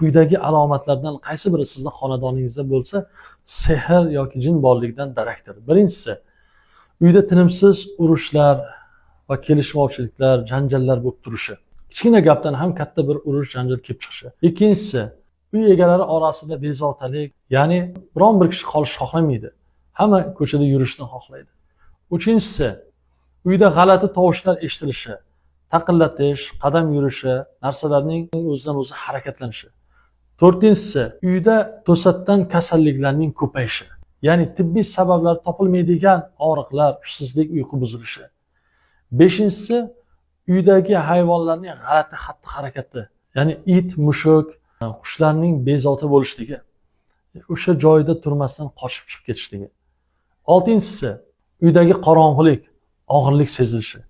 quyidagi alomatlardan qaysi biri sizni xonadoningizda bo'lsa, sehr yoki jin borligidan darakdir. Birinchisi, uyda tinimsiz urushlar va kelishmovchiliklar, janjallar bo'lib turishi. Kichkina gapdan ham katta bir urush, janjal kelib chiqishi. Ikkinchisi, uy egalari orasida bezovtalik, ya'ni biron bir kishi qolishni xohlamaydi. Hamma ko'chada yurishni xohlaydi. Uchinchisi, uyda g'alati tovushlar eshitilishi, taqillatish, qadam yurishi, narsalarning o'zidan o'zi harakatlanishi. To'rtinchisi, uyda to'satdan kasalliklarning ko'payishi, ya'ni tibbiy sabablar topilmaydigan og'riqlar, hushsizlik, uyqu buzilishi. Beshinchisi, uydagi hayvonlarning g'alati xatti-harakati, ya'ni it, mushuk, qushlarning bezovta bo'lishligi, o'sha joyida turmasdan qochib chiqib ketishligi. Oltinchisi, uydagi qorong'ulik, og'irlik sezilishi.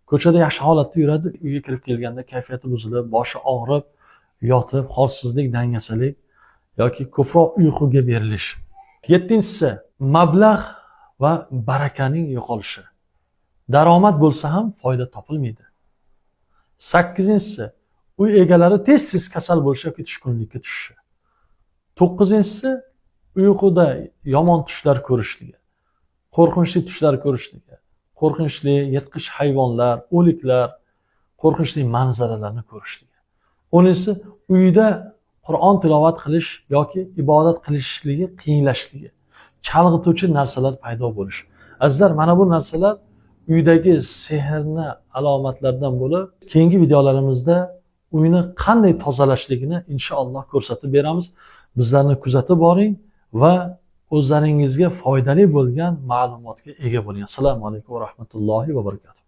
Ko'chada yaxshi holatda yuradi, uyga kirib kelganda kayfiyati buzilib, boshi og'rib, yotib, holsizlik, dangasalik yoki ko'proq uyquga berilish. Yettinchisi, mablag' va barakaning yo'qolishi. Daromad bo'lsa ham foyda topilmaydi. Sakkizinchisi, uy egalari tez-tez kasal bo'lishi yoki tushkunlikka tushishi. To'qqizinchisi, uyquda yomon tushlar ko'rishligi, qo'rqinchli tushlar ko'rishligi, qo'rqinchli yirtqich hayvonlar, o'liklar, qo'rqinchli manzaralarni ko'rishligi. 10-si, uyda Qur'on tilovat qilish yoki ibodat qilishligi qiyinlashligi, chalg'ituvchi narsalar paydo bo'lishi. Azizlar, mana bu narsalar uydagi sehrni alomatlaridan bo'lib, keyingi videolarimizda uyni qanday tozalashligini inshaalloh ko'rsatib beramiz. Bizlarni kuzatib boring va o'zlaringizga foydali bo'lgan ma'lumotga ega bo'ling. Assalomu alaykum va rahmatullohi va barakatuh.